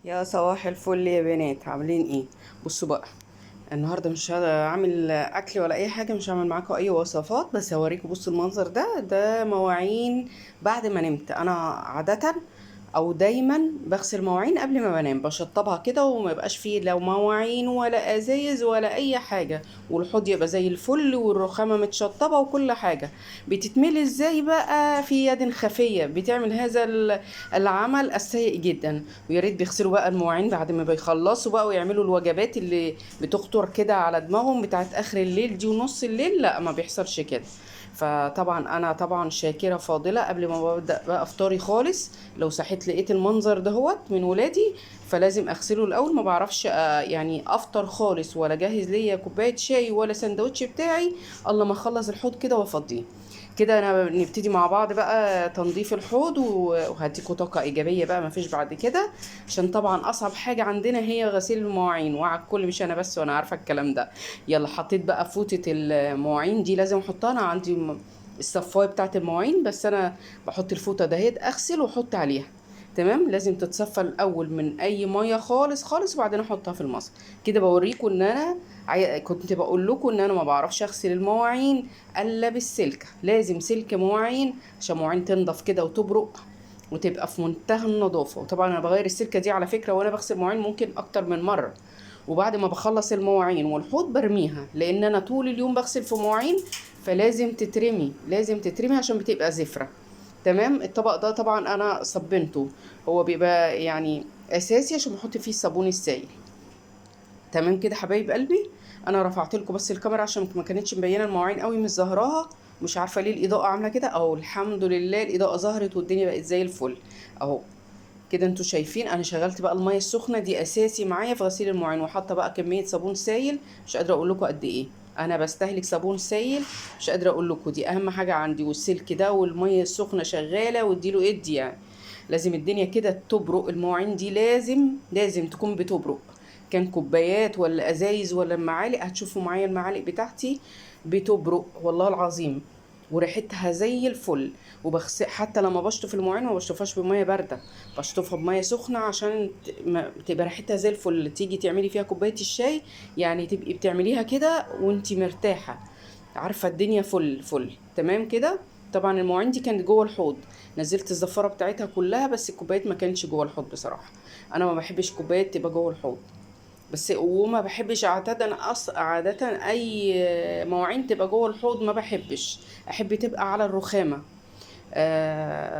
يا صباح الفل يا بنات، عاملين ايه؟ بصوا بقى، النهارده مش هعمل اكل ولا اي حاجه، مش هعمل معاكم اي وصفات، بس هوريكم. بصوا المنظر ده مواعين بعد ما نمت. انا عاده او دايما بغسل مواعين قبل ما بنام، بشطبها كده وما يبقاش فيه لا مواعين ولا ازايز ولا اي حاجه، والحوض يبقى زي الفل والرخامه متشطبه وكل حاجه. بتتملي ازاي بقى؟ في يد خفيه بتعمل هذا العمل السيء جدا. ويا ريت بيغسلوا بقى المواعين بعد ما بيخلصوا بقى ويعملوا الوجبات اللي بتخطر كده على دماغهم بتاعت اخر الليل دي ونص الليل، لا ما بيحصلش كده. فطبعا انا طبعا شاكره فاضله قبل ما ببدا بقى افطاري خالص. لو صحيت لقيت المنظر دهوت من ولادي فلازم اغسله الاول. ما بعرفش يعني افطر خالص ولا جهز ليا كوبايه شاي ولا سندوتش بتاعي الا ما اخلص الحوض كده وافضيه. كده انا نبتدي مع بعض بقى تنظيف الحوض وهديكوا طاقه ايجابيه بقى، ما فيش بعد كده. عشان طبعا اصعب حاجه عندنا هي غسيل المواعين، وعلى الكل مش انا بس، وانا عارفه الكلام ده. يلا، حطيت بقى فوطه المواعين دي لازم احطها. انا عندي الصفايه بتاعه المواعين، بس انا بحط الفوطه دهيت اغسل واحط عليها. تمام، لازم تتصفى الاول من اي ميه خالص خالص وبعدين احطها في المصفى. كده بوريكم ان انا كنت بقول لكم ان انا ما بعرفش اغسل المواعين الا بالسلكه. لازم سلك مواعين عشان مواعين تنضف كده وتبرق وتبقى في منتهى النظافه. وطبعا انا بغير السلكه دي على فكره وانا بغسل مواعين ممكن اكتر من مره. وبعد ما بخلص المواعين والحوض برميها، لان انا طول اليوم بغسل في مواعين، فلازم تترمي، لازم تترمي عشان بتبقى زفره. تمام. الطبق ده طبعا انا صبنته، هو بيبقى يعني اساسي عشان بحط فيه الصابون السائل. تمام كده حبايب قلبي. انا رفعت لكم بس الكاميرا عشان ما كانتش مبينه المواعين قوي، مش ظاهراها. مش عارفه ليه الاضاءه عامله كده، اهو الحمد لله الاضاءه ظهرت والدنيا بقت زي الفل. اهو كده انتوا شايفين. انا شغلت بقى الميه السخنه دي اساسي معايا في غسيل المواعين، وحاطه بقى كميه صابون سائل مش قادره اقول لكم قد ايه. انا بستهلك صابون سائل مش قادره اقول لكم، دي اهم حاجه عندي. والسلك ده والميه السخنه شغاله واديله ادي يعني. لازم الدنيا كده تبرق. المواعين دي لازم تكون بتبرق. كان كوبايات ولا ازايز ولا معالق، هتشوفوا معايا المعالق بتاعتي بتبرق والله العظيم، وريحتها زي الفل. وبغسل حتى لما بشطف المواعين ما بشطفهاش بميه بارده، بشطفها بميه سخنه عشان تبقى ريحتها زي الفل. تيجي تعملي فيها كوبايه الشاي يعني تبقي بتعمليها كده وانتي مرتاحه، عارفه الدنيا فل فل. تمام كده. طبعا المواعين دي كانت جوه الحوض، نزلت الزفاره بتاعتها كلها، بس الكوبايات ما كانتش جوه الحوض بصراحه. انا ما بحبش كوبايات تبقى جوه الحوض. بس وما بحبش عادة اي مواعين تبقى جوه الحوض، ما بحبش. احب تبقى على الرخامة.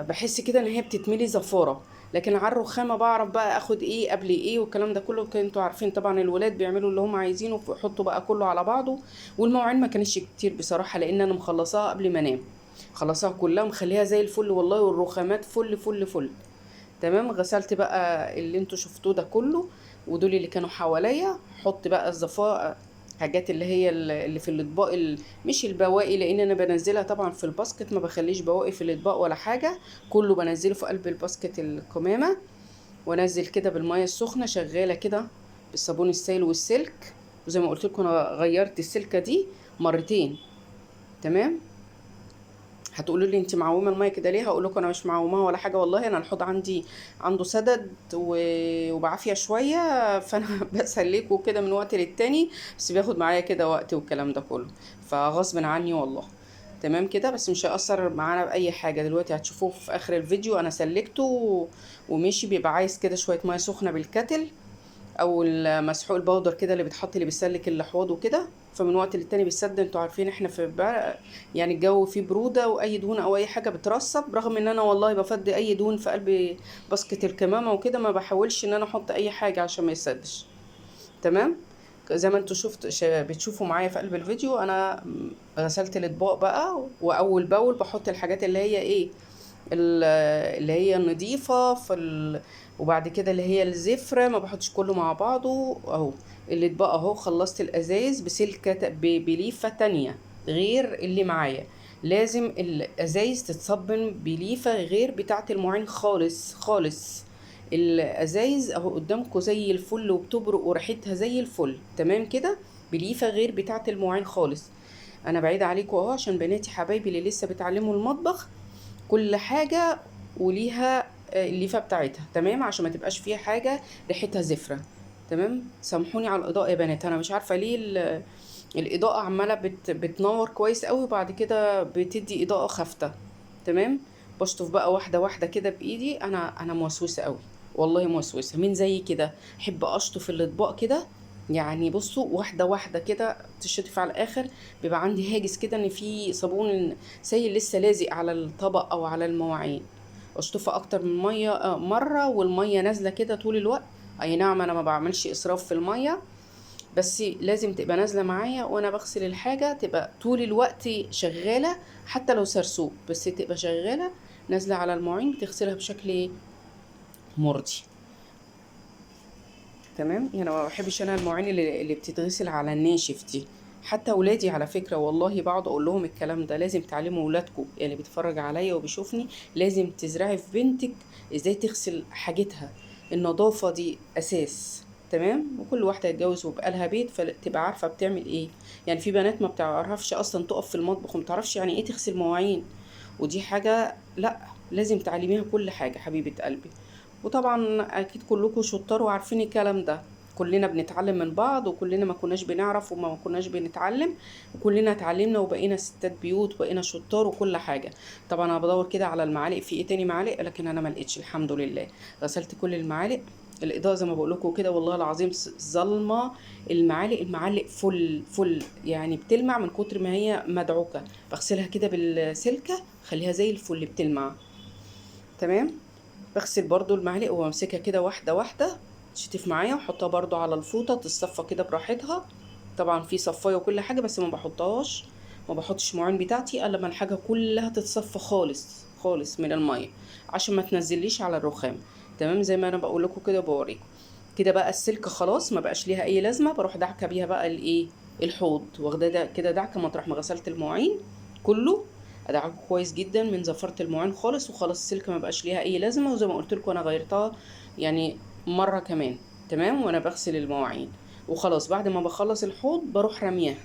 بحس كده ان هي بتتملي زفارة. لكن على الرخامة بعرف بقى اخد ايه قبل ايه والكلام ده كله. انتوا عارفين طبعا الولاد بيعملوا اللي هم عايزينه، يحطوا بقى كله على بعضه. والمواعين ما كانتش كتير بصراحة، لان انا مخلصاها قبل ما انام، خلصها كلها مخليها زي الفل والله. والرخامات فل فل فل. تمام. غسلت بقى اللي انتوا شفتوه ده كله، ودول اللي كانوا حواليا. حط بقى الزفاء، حاجات اللي هي اللي في الاطباق مش البواقي، لان انا بنزلها طبعا في الباسكت، ما بخليش بواقي في الاطباق ولا حاجه. كله بنزله في قلب الباسكت القمامه. وانزل كده بالميه السخنه شغاله كده بالصابون السائل والسلك. وزي ما قلت لكم انا غيرت السلكه دي مرتين. تمام. هتقولوا لي انت معومه الميه كده ليه؟ هقول لكم انا مش معومه ولا حاجه والله. انا الحوض عندي عنده سدد وبعافيه شويه، فانا بسلكه كده من وقت للتاني، بس بياخد معايا كده وقت والكلام ده كله، فغصب عني والله. تمام كده. بس مش هيأثر معانا بأي حاجة. دلوقتي هتشوفوه في آخر الفيديو أنا سلكته ومشي. بيبقى عايز كده شوية مية سخنة بالكتل او المسحوق البودر كده اللي بيتحط اللي بيسلك الاحواض وكده. فمن وقت للتاني بيسد. انتوا عارفين احنا في يعني الجو فيه برودة، واي دهون او اي حاجة بترسب. رغم ان انا والله بفضي اي دهون في قلب باسكت الكمامة وكده، ما بحاولش ان انا احط اي حاجة عشان ما يسدش. تمام. زي ما انتوا بتشوفوا معايا في قلب الفيديو، انا غسلت الاطباق بقى، واول باول بحط الحاجات اللي هي ايه، ال- اللي هي النضيفة وبعد كده اللي هي الزفرة. ما بحطش كله مع بعضه اهو. اللي اتبقى اهو خلصت الازايز بسلكة بليفة تانية غير اللي معايا. لازم الازايز تتصبن بليفة غير بتاعة المعين خالص خالص. الازايز اهو قدامكم زي الفل وبتبرق وريحتها زي الفل. تمام كده. بليفة غير بتاعة المعين خالص. انا بعيد عليكم اهو عشان بناتي حبايبي اللي لسه بتعلموا المطبخ. كل حاجة وليها الليفه بتاعتها، تمام، عشان ما تبقاش فيها حاجه ريحتها زفره. تمام. سامحوني على الاضاءه يا بنات، انا مش عارفه ليه الاضاءه عماله بتنور كويس قوي وبعد كده بتدي اضاءه خافته. تمام. بشطف بقى واحده واحده كده بايدي، انا موسوسه قوي، والله موسوسه مين زي كده. احب اشطف الاطباق كده، يعني بصوا واحده واحده كده تشطف على الاخر. بيبقى عندي هاجس كده ان في صابون سائل لسه لازق على الطبق او على المواعين. اشطفها اكتر من ميه مره، والميه نازله كده طول الوقت. اي نعم انا ما بعملش اسراف في الميه، بس لازم تبقى نازله معايا وانا بغسل الحاجه، تبقى طول الوقت شغاله. حتى لو سرسوب بس تبقى شغاله، نازله على المواعين بتغسلها بشكل مرضي. تمام. يعني ما بحبش انا المواعين اللي بتتغسل على الناشف دي. حتى ولادي على فكره والله بقعد اقول لهم الكلام ده، لازم تعلموا ولادكم يعني بيتفرج عليا وبيشوفني، لازم تزرعي في بنتك ازاي تغسل حاجتها. النظافه دي اساس. تمام. وكل واحده تتجوز ويبقى لها بيت فتبقى عارفه بتعمل ايه. يعني في بنات ما بتعرفش اصلا تقف في المطبخ وما بتعرفش يعني ايه تغسل مواعين، ودي حاجه لا، لازم تعلميها كل حاجه حبيبه قلبي. وطبعا اكيد كلكم شطار وعارفين الكلام ده، كلنا بنتعلم من بعض، وكلنا ما كناش بنعرف وما كناش بنتعلم، وكلنا اتعلمنا وبقينا ستات بيوت وبقينا شطار وكل حاجة. طبعا انا بدور كده على المعالق في ايه تاني معالق، لكن انا ما لقيتش الحمد لله. غسلت كل المعالق. الاضاءه زي ما بقول لكم كده والله العظيم ظلمه. المعالق فل فل يعني بتلمع من كتر ما هي مدعوكه. بغسلها كده بالسلكه، خليها زي الفل بتلمع. تمام. بغسل برضو المعالق وامسكها كده واحده واحده تشتف معايا، واحطها برضو على الفوطه تتصفى كده براحتها. طبعا في صفايه وكل حاجه، بس ما بحطهاش، ما بحطش المواعين بتاعتي الا لما الحاجه كلها تتصفى خالص خالص من الميه، عشان ما تنزليش على الرخام. تمام. زي ما انا بقول لكم كده بوريكم. كده بقى السلكه خلاص ما بقاش ليها اي لازمه، بروح دعكه بيها بقى الايه، الحوض، واخده ده كده دعكه مطرح ما غسلت المواعين كله. ادعكه كويس جدا من زفرة المواعين خالص، وخلاص السلك ما بقاش ليها اي لازمه. وزي ما قلت لكم انا غيرتها يعني مره كمان. تمام. وانا بغسل المواعين وخلاص، بعد ما بخلص الحوض بروح رميها.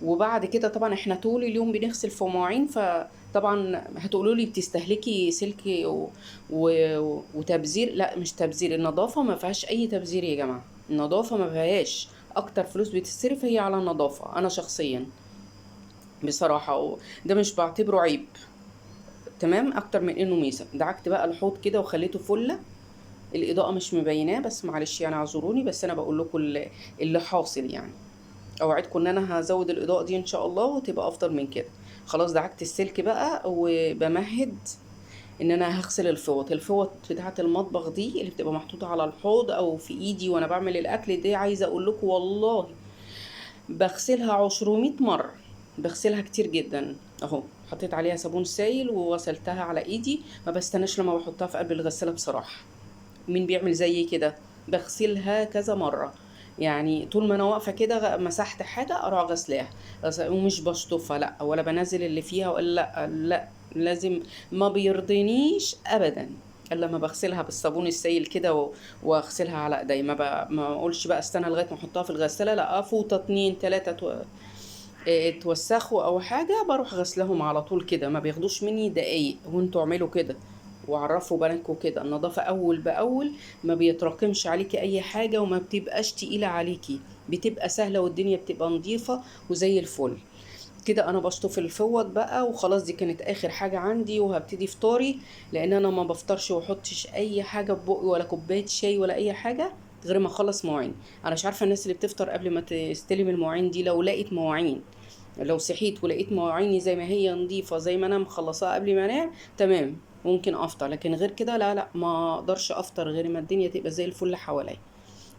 وبعد كده طبعا احنا طول اليوم بنغسل في مواعين، فطبعا هتقولوا لي بتستهلكي سلك وتبذير. لا مش تبذير، النظافه ما فيهاش اي تبذير يا جماعه، النظافه ما فيهاش. اكتر فلوس بتصرف هي على النظافه انا شخصيا بصراحه، ده مش بعتبره عيب. تمام. اكتر من انه ميزه. دعكت بقى الحوض كده وخليته فله. الاضاءه مش مبيناه بس معلش يعني اعذروني، بس انا بقول لكم اللي حاصل يعني. اوعدكم ان انا هزود الاضاءه دي ان شاء الله وتبقى افضل من كده. خلاص دعكت السلك بقى وبمهد ان انا هغسل الفوط بتاعه المطبخ دي اللي بتبقى محطوطه على الحوض او في ايدي وانا بعمل الاكل دي. عايزه اقول لكم والله بغسلها 200 مرة، بغسلها كتير جدا. اهو حطيت عليها صابون سائل وغسلتها على ايدي، ما بستناش لما بحطها في قلب الغسالة بصراحة. مين بيعمل زي كده؟ بغسلها كذا مرة، يعني طول ما انا واقفة كده مسحت حاجة اروح غسلاها. ومش بشطفها لا، ولا بنزل اللي فيها ولا لا لا، لازم. ما بيرضينيش ابدا الا لما بغسلها بالصابون السائل كده واغسلها على ايدي. ما اقولش بقى استنى لغايه ما احطها في الغساله، لا فوطه اتنين تلاته اتوسخوا او حاجه بروح غسلهم على طول كده، ما بياخدوش مني دقايق. وانتوا اعملوا كده وعرفوا بناتكم كده، النظافه اول باول، ما بيتراكمش عليكي اي حاجه وما بتبقاش تقيله عليكي، بتبقى سهله والدنيا بتبقى نظيفه وزي الفل. كده انا بشطف الفوط بقى وخلاص. دي كانت اخر حاجه عندي وهبتدي فطاري، لان انا ما بفطرش واحطش اي حاجه في بقي ولا كوبايه شاي ولا اي حاجه غير ما اخلص مواعين. انا مش عارفه الناس اللي بتفطر قبل ما تستلم المواعين دي، لو لقيت مواعين، لو صحيت ولقيت مواعيني زي ما هي نظيفه زي ما انا مخلصاها قبل ما انام، تمام ممكن افطر. لكن غير كده لا لا، ما اقدرش افطر غير ما الدنيا تبقى زي الفل حواليا،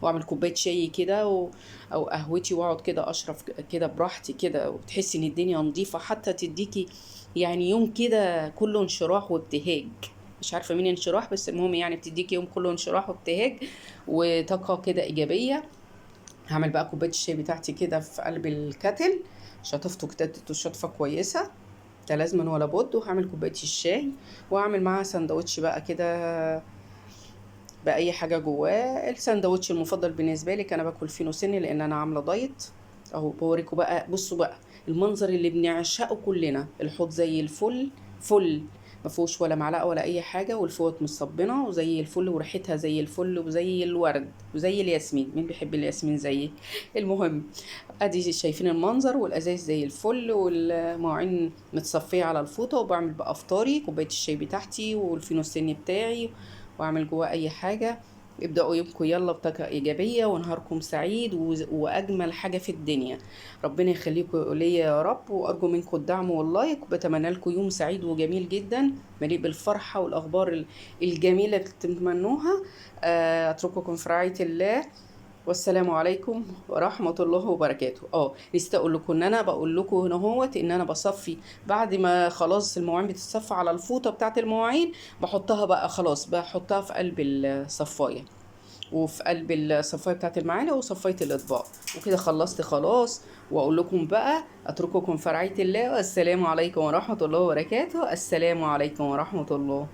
واعمل كوبايه شاي كده او قهوتي واقعد كده اشرب كده براحتي كده، وتحسي ان الدنيا نظيفه حتى تديكي يعني يوم كده كله انشراح وابتهاج. مش عارفه مين انشراح، بس المهم يعني بتديكي يوم كله انشراح وابتهاج وطاقه كده ايجابيه. هعمل بقى كوبايه الشاي بتاعتي كده في قلب الكاتل، شطفته كده اديته شطفه كويسه، ده لازما ولا بد. وهعمل كوبايه الشاي واعمل معاها سندوتش بقى كده باي حاجه جواه. الساندوتش المفضل بالنسبه لي انا باكل فينو سن لان انا عامله دايت. اهو بوريكم بقى، بصوا بقى المنظر اللي بنعشقه كلنا، الحوض زي الفل فل. ما فيهوش ولا معلقه ولا اي حاجه، والفوط مصبنه وزي الفل وريحتها زي الفل وزي الورد وزي الياسمين. مين بيحب الياسمين زيي؟ المهم، ادي شايفين المنظر، والازايز زي الفل، والمواعين متصفيه على الفوطه. وبعمل بقى افطاري، كوبايه الشاي بتاعتي والفينو السني بتاعي، واعمل جواه اي حاجه. ابدأوا يومكم يلا بطاقة إيجابية، ونهاركم سعيد وأجمل حاجة في الدنيا. ربنا يخليكم ليا يا رب، وأرجو منكم الدعم واللايك، وبتمنى لكم يوم سعيد وجميل جدا مليء بالفرحة والأخبار الجميلة اللي بتتمنوها. أترككم في رعاية الله، والسلام عليكم ورحمة الله وبركاته. نسيت اقول لكم ان انا بقول لكم هنا هوت ان انا بصفي بعد ما خلاص المواعين بتتصفى على الفوطة بتاعت المواعين. بحطها بقى خلاص، بحطها في قلب الصفاية، وفي قلب الصفاية بتاعت المعالق وصفاية الأطباق. وكده خلصت خلاص. وأقول لكم بقى أترككم في رعاية الله، والسلام عليكم ورحمة الله وبركاته. السلام عليكم ورحمة الله.